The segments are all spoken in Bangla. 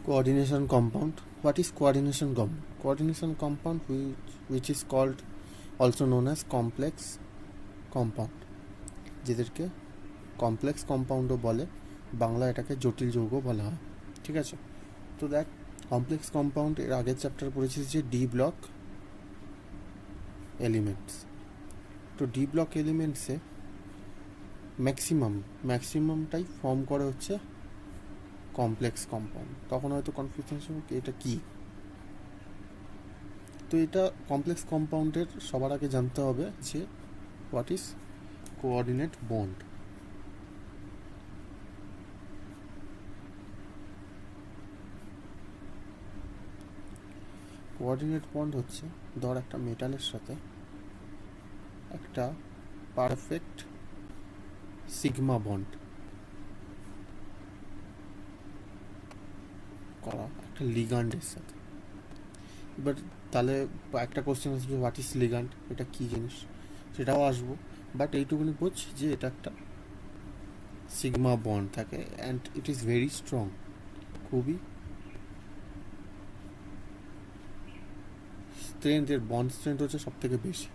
Coordination compound. What is coordination compound? Coordination compound which is called also known as complex compound, যেদেরকে কমপ্লেক্স কম্পাউন্ডও বলে, বাংলা এটাকে জটিল যৌগ বলা হয়। ঠিক আছে, তো দেখ কমপ্লেক্স কম্পাউন্ড এর আগের চ্যাপ্টার পড়েছিস যে ডি ব্লক এলিমেন্টস। তো ডি ব্লক এলিমেন্টসে ম্যাক্সিমামটাই ফর্ম করে হচ্ছে কমপ্লেক্স কম্পাউন্ড। তখন হয়তো কনফিউশন এটা কি। তো এটা কমপ্লেক্স কম্পাউন্ডের সবার আগে জানতে হবে যে what is coordinate bond. Coordinate bond হচ্ছে ধর একটা মেটালের সাথে একটা পারফেক্ট সিগমা বন্ড করা একটা লিগান্ডের সাথে। এবার তাহলে একটা কোশ্চেন আসবে হোয়াট ইজ লিগান্ড, এটা কী জিনিস সেটাও আসবো, বাট এইটুকুনি বোঝ যে এটা একটা সিগমা বন্ড থাকে and it is very strong, খুবই স্ট্রেংথ, এর বন্ড স্ট্রেংথ হচ্ছে সব থেকে বেশি।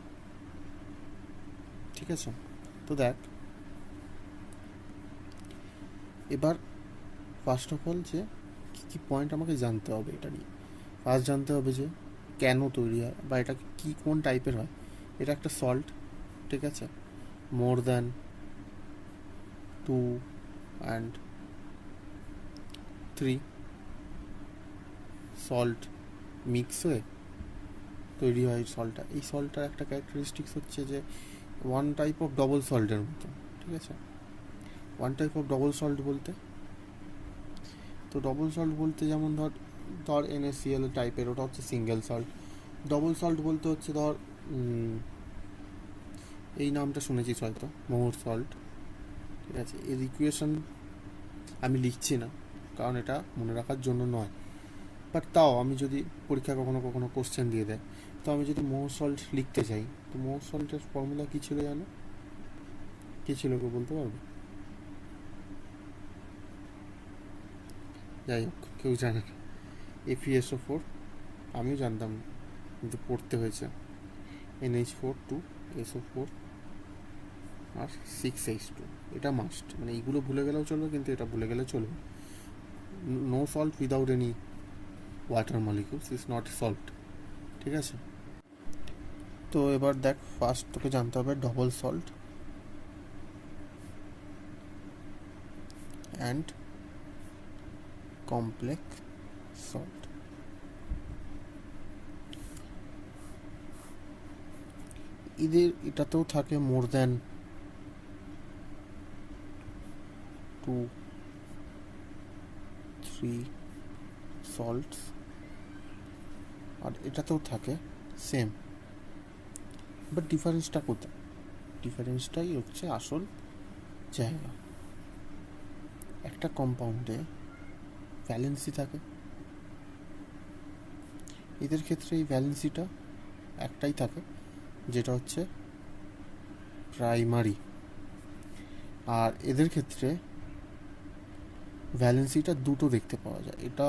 ঠিক আছে, তো দেখ এবার ফার্স্ট অফ অল যে কী কী পয়েন্ট আমাকে জানতে হবে এটা নিয়ে। ফার্স্ট জানতে হবে যে কেন তৈরি হয় বা এটা কি কোন টাইপের হয়। এটা একটা সল্ট, ঠিক আছে, more than 2 and 3 salt mix হয়ে তৈরি হয় সল্টটা। এই সল্টটার একটা ক্যারেক্টারিস্টিক্স হচ্ছে যে ওয়ান টাইপ অফ ডবল সল্টের মতো। ঠিক আছে, one type of double salt বলতে, তো ডবল সল্ট বলতে যেমন ধর NaCl টাইপের, ওটা হচ্ছে সিঙ্গেল সল্ট। ডবল সল্ট বলতে হচ্ছে ধর এই নামটা শুনেছিস হয়তো, মোহর সল্ট। ঠিক আছে, এর ইকুয়েশন আমি লিখছি না কারণ এটা মনে রাখার জন্য নয়, বাট তাও আমি যদি পরীক্ষা কখনো কখনো কোশ্চেন দিয়ে দেয়, তো আমি যদি মোহর সল্ট লিখতে চাই, তো মোহর সল্টের ফর্মুলা কী ছিল জানো? কী ছিল কেউ বলতে পারবে? যাই হোক, কেউ জানে না, FeSO4। আমিও জানতাম না, কিন্তু পড়তে হয়েছে। NH4 2 SO4 আর 6H2, এটা মাস্ট, মানে এইগুলো ভুলে গেলেও চলবে, কিন্তু এটা ভুলে গেলে চলবে। No salt without any water molecules is not salt. ঠিক আছে, তো এবার দেখ ফার্স্ট তোকে জানতে হবে double salt and complex salt. এটাতেও থাকে মোর দ্যান 2 3 সল্টস, আর এটাতেও থাকে সেম, বাট ডিফারেন্সটা কোথায়? ডিফারেন্সটাই হচ্ছে আসল জায়গা। একটা কম্পাউন্ডে ভ্যালেন্সি থাকে, এদের ক্ষেত্রে এই ভ্যালেন্সিটা একটাই থাকে, যেটা হচ্ছে প্রাইমারি, আর এদের ক্ষেত্রে ভ্যালেন্সিটা দুটো দেখতে পাওয়া যায়। এটা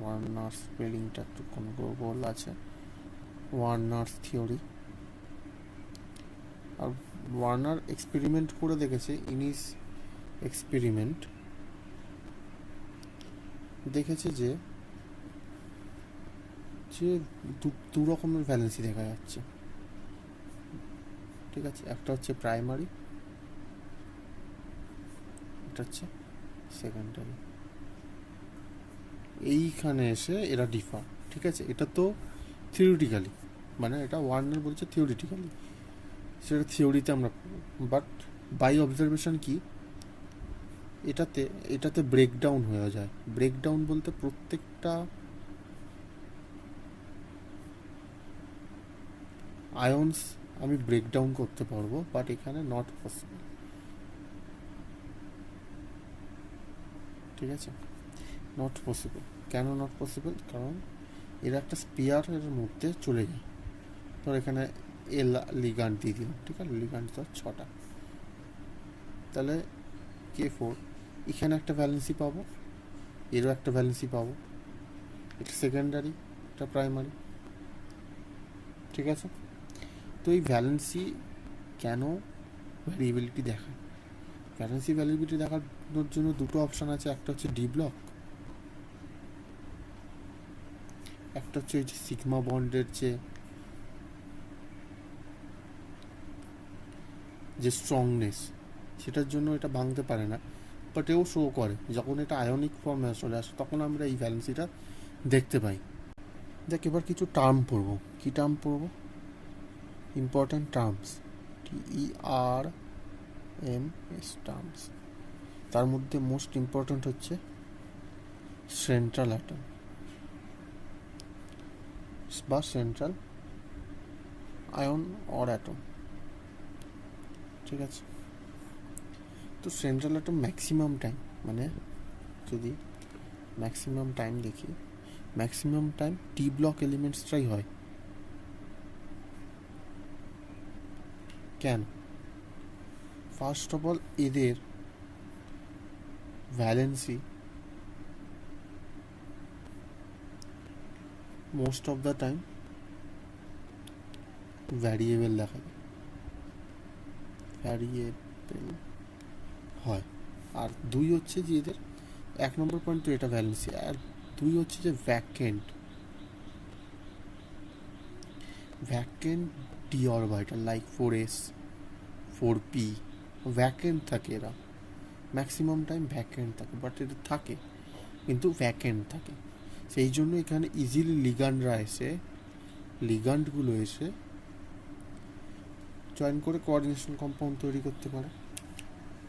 ওয়ার্নার স্পেলিংটা একটু গন্ডগোল আছে, ওয়ার্নার থিওরি। আর ওয়ার্নার এক্সপেরিমেন্ট করে দেখেছে, ইনিস এক্সপেরিমেন্ট দেখেছে যে দু রকমের ভ্যালেন্সি দেখা যাচ্ছে। ঠিক আছে, একটা হচ্ছে প্রাইমারি, এটা হচ্ছে সেকেন্ডারি। এইখানে এসে এরা ডিফার। ঠিক আছে, এটা তো থিওরিটিক্যালি, মানে এটা ওয়ার্নার বলছে থিওরিটিক্যালি, সেটা থিওরিতে আমরা, বাট বাই অবজারভেশন কি এটাতে ব্রেকডাউন হয়ে যায়। ব্রেকডাউন বলতে প্রত্যেকটা আয়ন্স আমি ব্রেকডাউন করতে পারবো, বাট এখানে নট পসিবল। ঠিক আছে, নট পসিবল। কেন নট পসিবল? কারণ এরা একটা স্পিয়ারের মধ্যে চলে যায়। ধর এখানে লিগান্ড দিয়ে দিলাম, ঠিক আছে, লিগান্ড ধর 6টা, তাহলে K4, এখানে একটা ভ্যালেন্সি পাবো, এরও একটা ভ্যালেন্সি পাবো, এটা সেকেন্ডারি, এটা প্রাইমারি। ঠিক আছে, তো এই ভ্যালেন্সি কেন ভ্যারিয়েবিলিটি দেখায়? ভ্যালেন্সি ভ্যারিয়েবিলিটি দেখানোর জন্য দুটো অপশান আছে, একটা হচ্ছে ডি ব্লক, একটা হচ্ছে ওই যে সিগমা বন্ডের যে স্ট্রংনেস, সেটার জন্য এটা ভাঙতে পারে না, বাট এও শো করে যখন এটা আয়নিক ফর্মে চলে আসে তখন আমরা এই ভ্যালেন্সিটা দেখতে পাই। দেখ এবার কিছু টার্ম পড়বো। কী টার্ম পড়বো? Important terms, TERMS terms. তার মধ্যে মোস্ট ইম্পর্ট্যান্ট হচ্ছে সেন্ট্রাল অ্যাটম বা সেন্ট্রাল আয়ন অর অ্যাটম। ঠিক আছে, তো সেন্ট্রাল অ্যাটম ম্যাক্সিমাম টাইম, মানে যদি ম্যাক্সিমাম টাইম দেখি, ম্যাক্সিমাম টাইম টি ব্লক এলিমেন্টসটাই হয়। কেন? ফার্স্ট অফ অল এদের valency most of the time variable দেখা যায়, ভ্যারিয়েবল হয়। আর দুই হচ্ছে যে এদের এক নম্বর পয়েন্ট তো এটা ভ্যালেন্সি, আর দুই হচ্ছে যে vacant D orbital like 4s 4p vacant থাকে, এরা ম্যাক্সিমাম টাইম ভ্যাকেন্ট থাকে, বাট এটা থাকে কিন্তু ভ্যাকেন্ট থাকে। সেই জন্য এখানে ইজিলি লিগান্ডগুলো এসে জয়েন করে কোঅর্ডিনেশন কম্পাউন্ড তৈরি করতে পারে।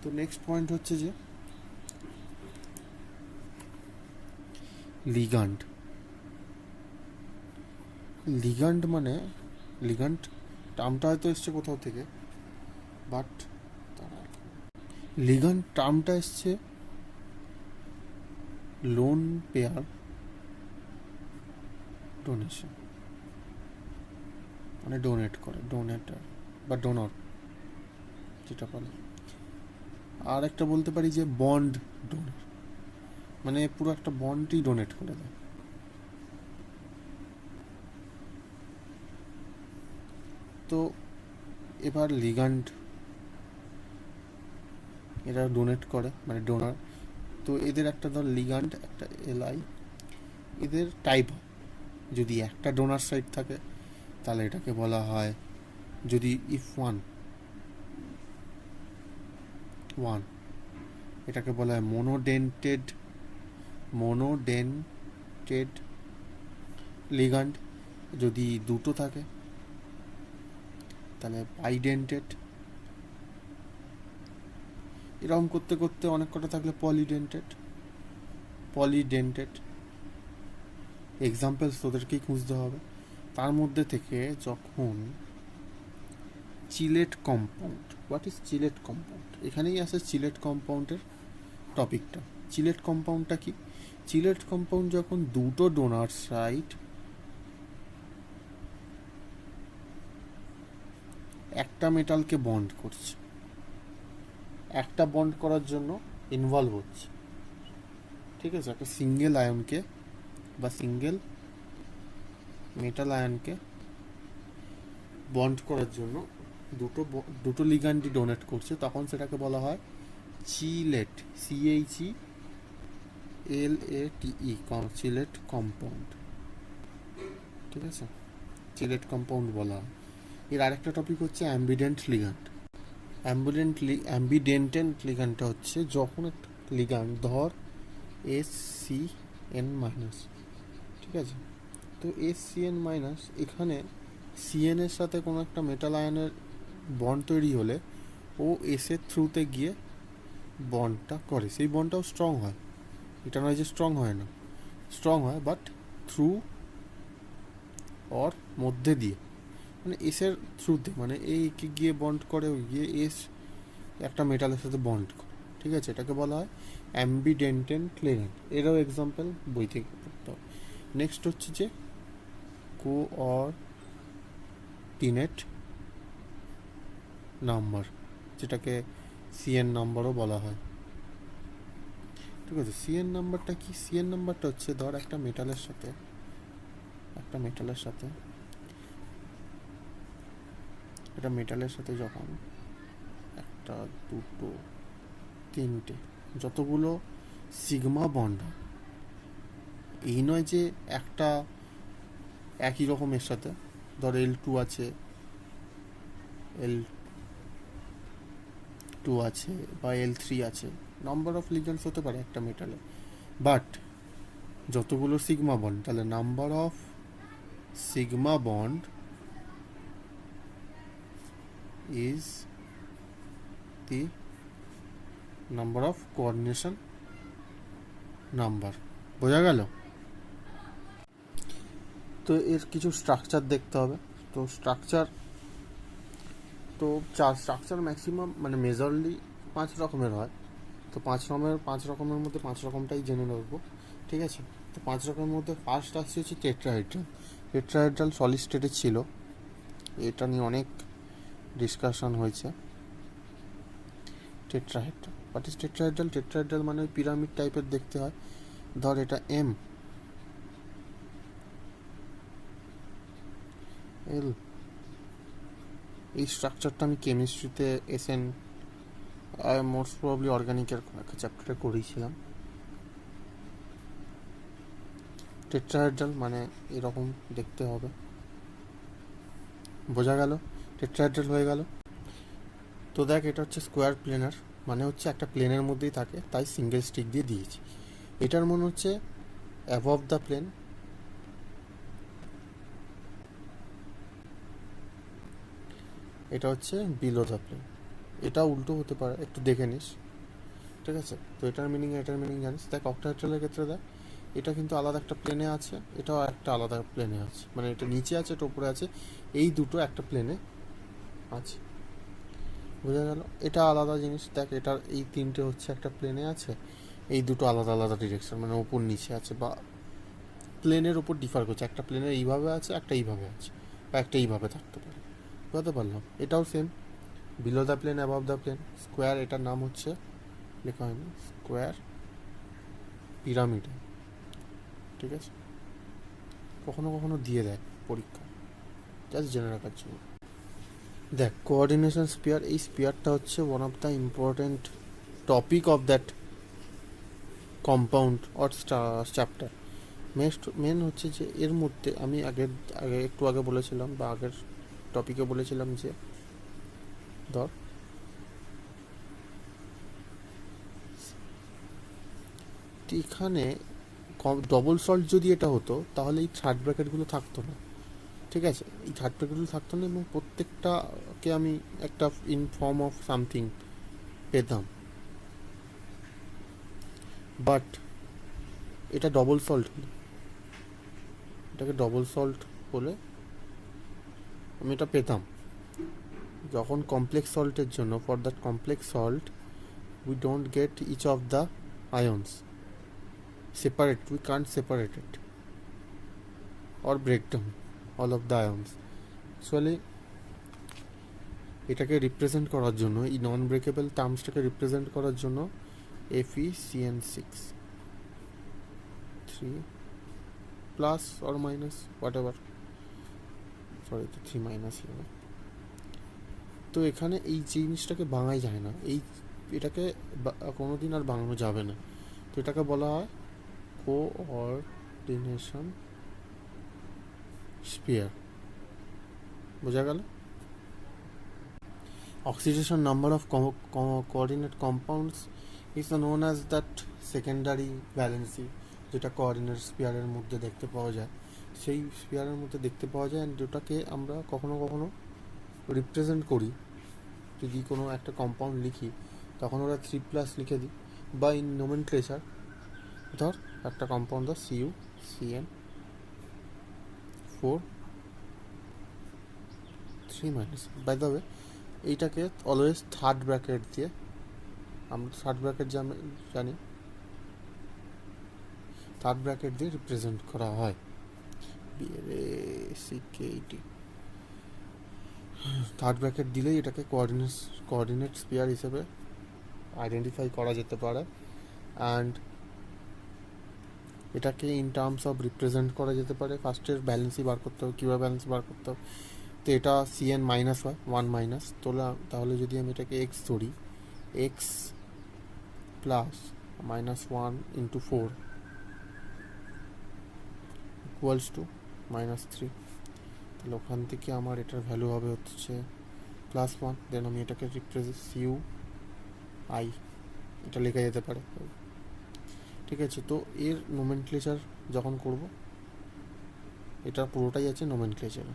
তো নেক্সট পয়েন্ট হচ্ছে যে লিগান্ড। মানে লিগান্ড টার্মটা হয়তো এসছে কোথাও থেকে, বাট লিগান্ড টার্মটা এসছে লোন পেয়ার ডোনেশন, মানে ডোনেট করে, ডোনেটার বা ডোনর যেটা বলে। আর একটা বলতে পারি যে বন্ড ডোনর, মানে পুরো একটা বন্ডই ডোনেট করে দেয়। তো এবার লিগান্ড এরা ডোনেট করে, মানে ডোনার। তো এদের একটা ধর লিগান্ড, একটা এলআই, এদের টাইপ হয়। যদি একটা ডোনার সাইড থাকে তাহলে এটাকে বলা হয়, যদি ইফ ওয়ান এটাকে বলা হয় মোনোডেন্টেড লিগান্ড। যদি দুটো থাকে তাহলে বাইডেন্টেড। এরকম করতে করতে অনেক কটা থাকলে পলিডেন্টেড। এক্সাম্পলস তোদেরকেই খুঁজতে হবে। তার মধ্যে থেকে যখন Sylhet compound, what is Sylhet compound, এখানেই আসে চিলেট কম্পাউন্ডের টপিকটা। চিলেট কম্পাউন্ডটা কি? চিলেট কম্পাউন্ড যখন দুটো ডোনার সাইড একটা মেটালকে বন্ড করছে, একটা বন্ড করার জন্য ইনভলভ হচ্ছে, ঠিক আছে, একটা সিঙ্গেল আয়নকে বা সিঙ্গেল মেটাল আয়নকে বন্ড করার জন্য দুটো লিগান্ডই ডোনেট করছে, তখন সেটাকে বলা হয় চিলেট, CHELATE, চিলেট কম্পাউন্ড। ঠিক আছে, চিলেট কম্পাউন্ড বলা হয়। এর আরেকটা টপিক হচ্ছে অ্যাম্বিডেন্ট লিগান্ড। অ্যাম্বিডেন্টেন্ট লিগান্ডটা হচ্ছে যখন একটা লিগান্ড ধর SCN-, ঠিক আছে, তো SCN-, এখানে CN এর সাথে কোনো একটা মেটাল আয়নের বন্ড তৈরি হলে ও এস এর থ্রুতে গিয়ে বন্ডটা করে, সেই বন্ডটাও স্ট্রং হয়। এটা নয় যে স্ট্রং হয় না, স্ট্রং হয়, বাট থ্রু অর মধ্যে দিয়ে, মানে এসের থ্রুতে, মানে এইকে গিয়ে বন্ড করে, ওই গিয়ে এস একটা মেটালের সাথে বন্ড করে। ঠিক আছে, এটাকে বলা হয় অ্যাম্বিডেন্টেন্ট লিগ্যান্ড। এরও এক্সাম্পল বই থেকে পড়তে হবে। নেক্সট হচ্ছে যে কোঅর্ডিনেট নাম্বার, যেটাকে CN নাম্বারও বলা হয়। ঠিক আছে। সিএন নাম্বারটা কি? সিএন নাম্বারটা হচ্ছে ধর একটা মেটালের সাথে যখন একটা, দুটো, তিনটে, যতগুলো সিগমা বন্ড, এই নয় যে একটা একই রকমের সাথে, ধর L2 আছে, L2 আছে বা L3 আছে, নাম্বার অফ লিগ্যান্ডস হতে পারে একটা মেটালে, বাট যতগুলো সিগমা বন্ড, তাহলে number of sigma bond is the number of coordination number. বোঝা গেল? তো এর কিছু স্ট্রাকচার দেখতে হবে। তো স্ট্রাকচার ম্যাক্সিমাম মানে মেজরলি 5 রকমের হয়। তো 5 রকমের মধ্যে 5 রকমটাই জেনে নেবো, ঠিক আছে। তো 5 রকমের মধ্যে ফার্স্ট আসছে হচ্ছে টেট্রাহাইড্রাল সলিড স্টেটে ছিল, এটা নিয়ে অনেক ডিসকাশন হয়েছে। টেট্রাহাইড্রাল, হোয়াট ইজ টেট্রাহাইড্রাল মানে পিরামিড টাইপের দেখতে হয়। ধর এটা এম এল, এই স্ট্রাকচারটা আমি কেমিস্ট্রিতে SN মোস্ট প্রবাবলি অর্গানিকের একটা চ্যাপ্টারে করেছিলাম। টেট্রাহাইড্রাল মানে এরকম দেখতে হবে। বোঝা গেল? টেট্রাহাইড্রাল হয়ে গেল। তো দেখ, এটা হচ্ছে স্কোয়ার প্লেনার, মানে হচ্ছে একটা প্লেনের মধ্যেই থাকে, তাই সিঙ্গেল স্টিক দিয়ে দিয়েছি। এটার মনে হচ্ছে অ্যাবভ দ্য প্লেন, এটা হচ্ছে বিলো দ্য প্লেন। এটা উল্টো হতে পারে, একটু দেখে নিস, ঠিক আছে। তো এটার মিনিং জানিস। দেখ অক্টাহেড্রালের ক্ষেত্রে দেখ, এটা কিন্তু আলাদা একটা প্লেনে আছে, এটাও একটা আলাদা প্লেনে আছে, মানে এটা নিচে আছে, এটা উপরে আছে, এই দুটো একটা প্লেনে আছে। বোঝা গেল? এটা আলাদা জিনিস। দেখ এটার এই তিনটে হচ্ছে একটা প্লেনে আছে, এই দুটো আলাদা আলাদা ডিরেকশন, মানে ওপর নিচে আছে বা প্লেনের ওপর ডিফার করছে। একটা প্লেনের এইভাবে আছে, একটা এইভাবে আছে, বা একটা এইভাবে থাকতে পারে। বুঝতে পারলাম? এটাও same, below the plane above the plane. Square, এটার নাম হচ্ছে, লেখা হয়নি, স্কোয়ার পিরামিড, ঠিক আছে। কখনো কখনো দিয়ে দেয় পরীক্ষা, জাস্ট জেনে রাখার জন্য। দেখ কোঅর্ডিনেশন স্পিয়ার, এই স্পিয়ারটা হচ্ছে one of the important topic of that compound or chapter. Main হচ্ছে যে এর মধ্যে আমি একটু আগে বলেছিলাম, বা আগের টপিকে বলেছিলাম যে ধর এখানে ডবল সল্ট যদি এটা হতো, তাহলে এই থার্ড ব্র্যাকেটগুলো থাকতো না, ঠিক আছে। এই থার্ড ব্র্যাকেটগুলো থাকতো না, এবং প্রত্যেকটাকে আমি একটা ইন ফর্ম অফ সামথিং পেতাম। বাট এটা ডবল সল্ট হলে, এটাকে ডবল সল্ট বলে আমি এটা পেতাম। যখন কমপ্লেক্স সল্টের জন্য, for that complex salt we don't get each of the ions separate, we can't separate it or break down all of the ions. Actually এটাকে রিপ্রেজেন্ট করার জন্য, এই নন ব্রেকেবল টার্মসটাকে রিপ্রেজেন্ট করার জন্য FeCN6 3 plus or minus what ever, sorry 3 minus হবে। তো এখানে এই জিনিসটাকে ভাঙাই যায় না, এটাকে কোনোদিন আর ভাঙানো যাবে না। তো এটাকে বলা হয় কোঅর্ডিনেশন স্পিয়ার। বোঝা গেল? Oxidation number of coordinate compounds is known as that secondary valency, যেটা কোঅর্ডিনেট স্পিয়ারের মধ্যে দেখতে পাওয়া যায়, সেই স্পিয়ারের মধ্যে দেখতে পাওয়া যায়, অ্যান্ড যেটাকে আমরা কখনো কখনো রিপ্রেজেন্ট করি। যদি কোনো একটা কম্পাউন্ড লিখি, তখন ওরা 3+ লিখে দিই, বা ইন নোমেনক্লেচার, ধর একটা কম্পাউন্ড ধর CuCN4 3-, বাই দ্য ওয়ে এইটাকে অলওয়েজ থার্ড ব্র্যাকেট দিয়ে, আমরা থার্ড ব্র্যাকেট জানি, থার্ড ব্র্যাকেট দিয়ে রিপ্রেজেন্ট করা হয়। থার্ড ব্র্যাকেট দিলেই এটাকে কোঅর্ডিনেট স্পিয়ার হিসেবে আইডেন্টিফাই করা যেতে পারে। অ্যান্ড এটাকে ইন টার্মস অফ রিপ্রেজেন্ট করা যেতে পারে। ফার্স্টের ব্যালেন্সই বার করতে হবে, কীভাবে ব্যালেন্স বার করতে হবে। তো এটা সিএন মাইনাস হয়, 1 মাইনাস তাহলে যদি আমি এটাকে এক্স ধরি, x plus -1 into 4 equals to -3। তাহলে ওখান থেকে আমার এটার ভ্যালু হবে হচ্ছে +1। দেন আমি এটাকে রিপ্রেজেন্ট ইউ আই এটা লেখা যেতে পারে, ঠিক আছে। তো এর নোমেনক্লেচার যখন করব, এটা পুরোটাই আছে নোমেনক্লেচারে,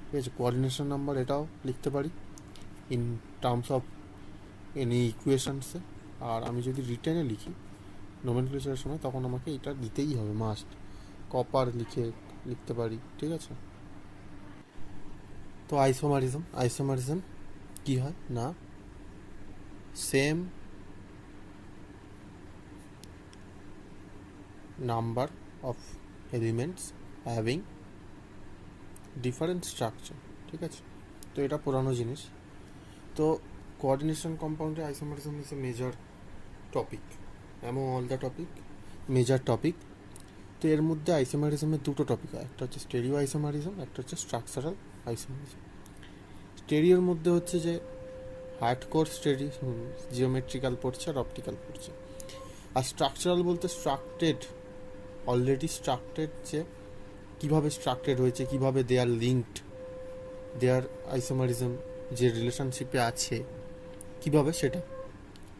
ঠিক আছে। কোঅর্ডিনেশন নাম্বার এটাও লিখতে পারি ইন টার্মস অফ এনি ইকুয়েশনসে। আর আমি যদি রিটেনে লিখি নোমেনক্লেচারের সময়, তখন আমাকে এটা দিতেই হবে মাস্ট, কপার লিখতে পারি, ঠিক আছে। তো আইসোমারিজম কি হয় না, same number of elements having different structure, ঠিক আছে। তো এটা পুরানো জিনিস। তো কোঅর্ডিনেশন কম্পাউন্ডে isomerism is a major topic, among all the topic major topic. তো এর মধ্যে আইসোমারিজমের দুটো টপিক হয়, একটা হচ্ছে স্টেরিও আইসোমারিজম, একটা হচ্ছে স্ট্রাকচারাল আইসোমারিজম। স্টেরিওর মধ্যে হচ্ছে যে হার্ডকোর স্টেডি জিওমেট্রিক্যাল পড়ছে আর অপটিক্যাল পড়ছে। আর স্ট্রাকচারাল বলতে অলরেডি স্ট্রাকটেড, যে কীভাবে স্ট্রাকটেড হয়েছে, কীভাবে দে আর লিঙ্কড, দেয়ার আইসোমারিজম যে রিলেশনশিপে আছে কীভাবে, সেটা,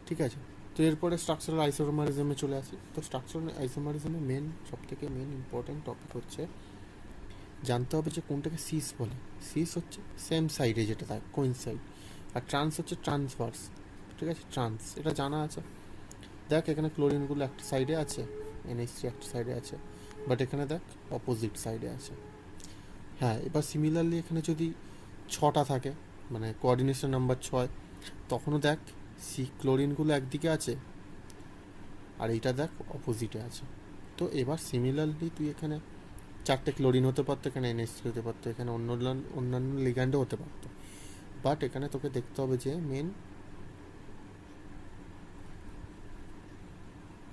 ঠিক আছে। তো এরপরে স্ট্রাকচারাল আইসোমারিজমে চলে আসি। তো স্ট্রাকচারাল আইসোমারিজমে সবথেকে মেন ইম্পর্টেন্ট টপিক হচ্ছে জানতে হবে যে কোনটাকে সিস বলে। সিস হচ্ছে সেম সাইডে যেটা থাকে, কোইনসাইড। আর ট্রান্স হচ্ছে ট্রান্সভার্স, ঠিক আছে। ট্রান্স এটা জানা আছে। দেখ এখানে ক্লোরিনগুলো একটা সাইডে আছে, NH3 একটা সাইডে আছে, বাট এখানে দেখ অপোজিট সাইডে আছে। হ্যাঁ, এবার সিমিলারলি এখানে যদি 6টা থাকে, মানে কোঅর্ডিনেশন নাম্বার 6, তখনও দেখ ক্লোরিনগুলো একদিকে আছে আর এইটা দেখ অপোজিটে আছে। তো এবার সিমিলারলি তুই এখানে 4টে ক্লোরিন হতে পারতো, এখানে NH3 হতে পারতো, এখানে অন্যান্য লিগ্যান্ডও হতে পারতো। বাট এখানে তোকে দেখতে হবে যে মেন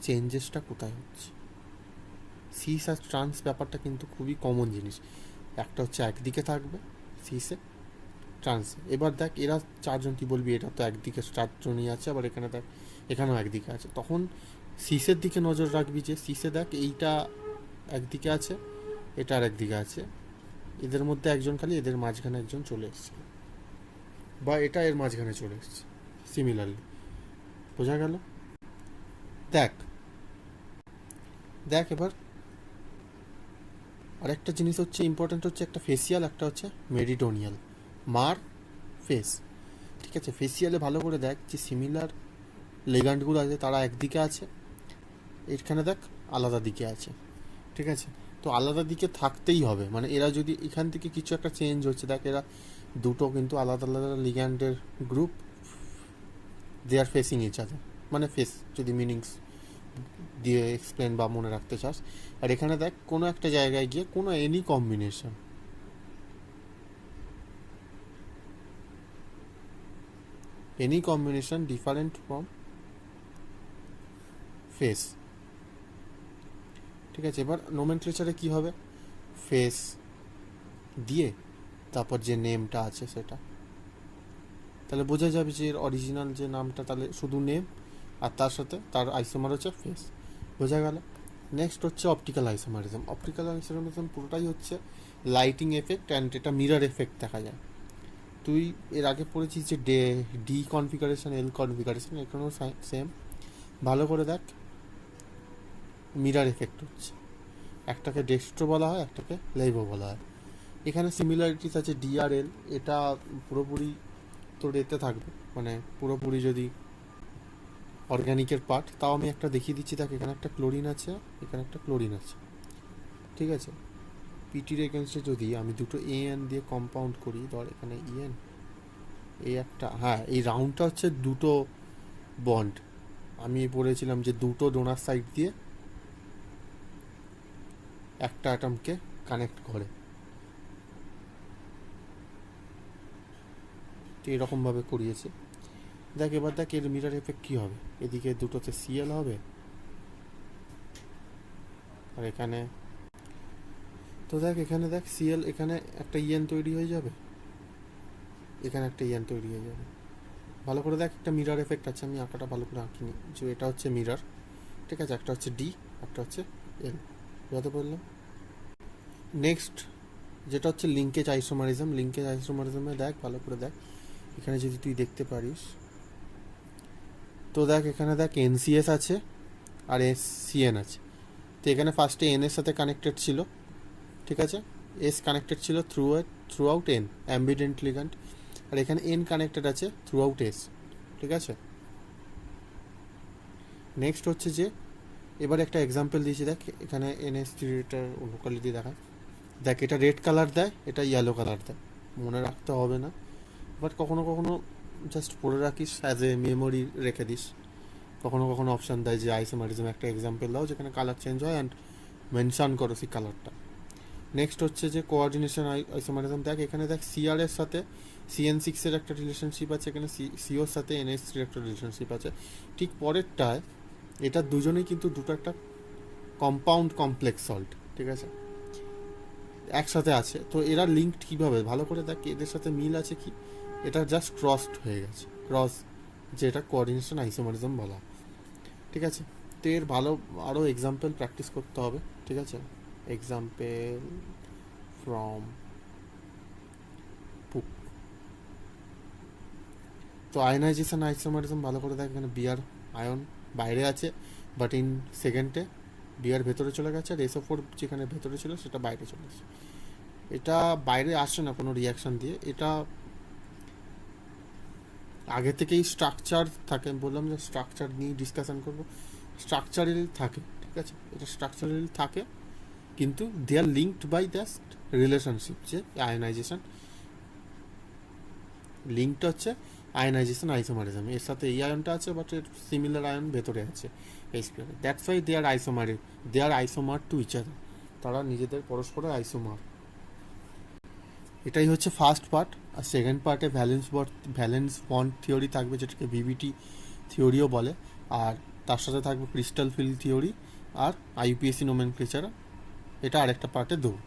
চেঞ্জেসটা কোথায় হচ্ছে। সিস আর ট্রান্স ব্যাপারটা কিন্তু খুবই কমন জিনিস। একটা হচ্ছে একদিকে থাকবে সিসে, ট্রান্সে। এবার দেখ এরা 4জন, তুই বলবি এটা তো একদিকে 4জনই আছে, আবার এখানে দেখ এখানেও একদিকে আছে। তখন সিসের দিকে নজর রাখবি যে সিসে দেখ এইটা একদিকে আছে, এটা আর একদিকে আছে, এদের মধ্যে একজন খালি এদের মাঝখানে একজন চলে এসছে, বা এটা এর মাঝখানে চলে এসছে। সিমিলারলি বোঝা গেল? দেখ দেখ এবার আরেকটা জিনিস হচ্ছে ইম্পর্টেন্ট, হচ্ছে একটা ফেসিয়াল, একটা হচ্ছে মেরিডোনিয়াল, মার ফেস, ঠিক আছে। ফেসিয়ালে ভালো করে দেখ যে সিমিলার লেগান্ডগুলো আছে তারা একদিকে আছে, এখানে দেখ আলাদা দিকে আছে, ঠিক আছে। তো আলাদা দিকে থাকতেই হবে, মানে এরা যদি এখান থেকে কিছু একটা চেঞ্জ হচ্ছে, দেখ এরা দুটো কিন্তু আলাদা আলাদা লিগ্যান্ডের group, they are facing each other, মানে ফেস যদি মিনিংস দিয়ে এক্সপ্লেন বা মনে রাখতে চাস। আর এখানে দেখ কোনো একটা জায়গায় গিয়ে কোনো any combination different from face, ঠিক আছে। এবার নোমেনক্লেচারে কী হবে, ফেস দিয়ে তারপর যে নেমটা আছে সেটা, তাহলে বোঝা যাবে যে এর অরিজিনাল যে নামটা, তাহলে শুধু নেম আর তার সাথে তার আইসোমার হচ্ছে ফেস, বোঝা গেল। নেক্সট হচ্ছে অপটিক্যাল আইসোমারিজম। অপটিক্যাল আইসোমারিজম পুরোটাই হচ্ছে লাইটিং এফেক্ট অ্যান্ড এটা মিরর এফেক্ট দেখা যায়। তুই এর আগে পড়েছিস যে ডি কনফিগারেশন, এল কনফিগারেশন, এখানেও সেম। ভালো করে দেখ, মিরর এফেক্ট হচ্ছে, একটাকে ডেক্সট্রো বলা হয়, একটাকে লেভো বলা হয়। এখানে সিমিলারিটিস আছে ডি আর এল, এটা পুরোপুরি তোর এতে থাকবে, মানে পুরোপুরি যদি অর্গ্যানিকের পার্ট, তাও আমি একটা দেখিয়ে দিচ্ছি। দেখ এখানে একটা ক্লোরিন আছে, এখানে একটা ক্লোরিন আছে, ঠিক আছে। পিটির এগেনস্টে যদি আমি দুটো এন দিয়ে কম্পাউন্ড করি, ধর এখানে ইএন, এই একটা, হ্যাঁ এই রাউন্ডটা হচ্ছে দুটো বন্ড। আমি বলেছিলাম যে দুটো ডোনার সাইড দিয়ে একটা অ্যাটমকে কানেক্ট করে, তো এরকমভাবে করিয়েছে। দেখ এবার দেখ এর মিরর এফেক্ট কী হবে, এদিকে দুটোতে সিএল হবে, আর এখানে তো দেখ, এখানে দেখ সিএল, এখানে একটা ইএন তৈরি হয়ে যাবে, এখানে একটা ইএন তৈরি হয়ে যাবে। ভালো করে দেখ, একটা মিরর এফেক্ট আছে, আমি আঁকাটা ভালো করে আঁকিনি, যে এটা হচ্ছে মিরর, ঠিক আছে, একটা হচ্ছে ডি, একটা হচ্ছে এল, বুঝতে বললাম। নেক্সট যেটা হচ্ছে লিঙ্কেজ আইসোমারিজম। লিঙ্কেজ আইসোমারিজমে দেখ, ভালো করে দেখ, এখানে যদি তুই দেখতে পারিস, তো দেখ এখানে দেখ এনসিএস আছে আর সিএন আছে। তো এখানে ফার্স্টে এন এর সাথে কানেক্টেড ছিল, ঠিক আছে, এস কানেক্টেড ছিল থ্রু আউট এন, অ্যাম্বিডেন্ট লিগ্যান্ড, আর এখানে এন কানেক্টেড আছে থ্রু আউট এস, ঠিক আছে। নেক্সট হচ্ছে যে এবার একটা এক্সাম্পল দিয়েছি, দেখ এখানে এনএস থ্রিটার অনুকালিটি দেখায়, দেখ এটা রেড কালার দেয়, এটা ইয়েলো কালার দেয়, মনে রাখতে হবে না, বাট কখনো কখনো জাস্ট পড়ে রাখিস, অ্যাজ এ মেমোরি রেখে দিস। কখনো কখনো অপশান দেয় যে আইসোমারিজম একটা এক্সাম্পল দাও যেখানে কালার চেঞ্জ হয়, অ্যান্ড মেনশন করো সেই কালারটা। নেক্সট হচ্ছে যে কোঅর্ডিনেশন আইসোমারিজম। দেখ এখানে দেখ সিআর এর সাথে CN6 এর একটা রিলেশনশিপ আছে, এখানে সিওর সাথে NH3 একটা রিলেশনশিপ আছে। ঠিক পরেরটায় এটা দুজনেই কিন্তু দুটো একটা কম্পাউন্ড কমপ্লেক্স সল্ট, ঠিক আছে, একসাথে আছে। তো এরা লিঙ্কড কীভাবে, ভালো করে দেখ, এদের সাথে মিল আছে কি, এটা জাস্ট ক্রসড হয়ে গেছে, ক্রস, যেটা কোঅর্ডিনেশন আইসোমারিজম বলা, ঠিক আছে। তো এর ভালো আরও এক্সাম্পল প্র্যাকটিস করতে হবে, ঠিক আছে। এক্সাম্পল ফ্রম বুক। তো আয়নাইজেশন আইসোমারিজম ভালো করে দেখ, এখানে বিআর আয়ন বাইরে আছে, বাট ইন সেকেন্ডে বিআর ভেতরে চলে গেছে, আর SO4 যেখানে ভেতরে ছিল সেটা বাইরে চলে আসে। এটা বাইরে আসে না কোনো রিয়াকশান দিয়ে, এটা আগে থেকেই স্ট্রাকচার থাকে, বললাম যে স্ট্রাকচার নিয়ে ডিসকাশন করবো, স্ট্রাকচারাল থাকে, ঠিক আছে, এটা স্ট্রাকচারাল থাকে, কিন্তু দে আর লিঙ্কড বাই দ্যাট রিলেশনশিপ, যে আয়নাইজেশন লিঙ্কটা হচ্ছে আয়নাইজেশন আইসোমারিজম, এর সাথে এই আয়নটা আছে, বাট এর সিমিলার আয়ন ভেতরে আছে এই স্কোয়ারে, that's why they are isomer, they are isomer to each other, তারা নিজেদের পরস্পরের আইসোমার। এটাই হচ্ছে ফার্স্ট পার্ট। আর সেকেন্ড পার্টে ভ্যালেন্স বন্ড থিওরি থাকবে, যেটাকে VBT থিওরিও বলে, আর তার সাথে থাকবে ক্রিস্টাল ফিল্ড থিওরি আর IUPAC নোমেনক্লেচার, এটা আরেকটা পার্টে দেবো।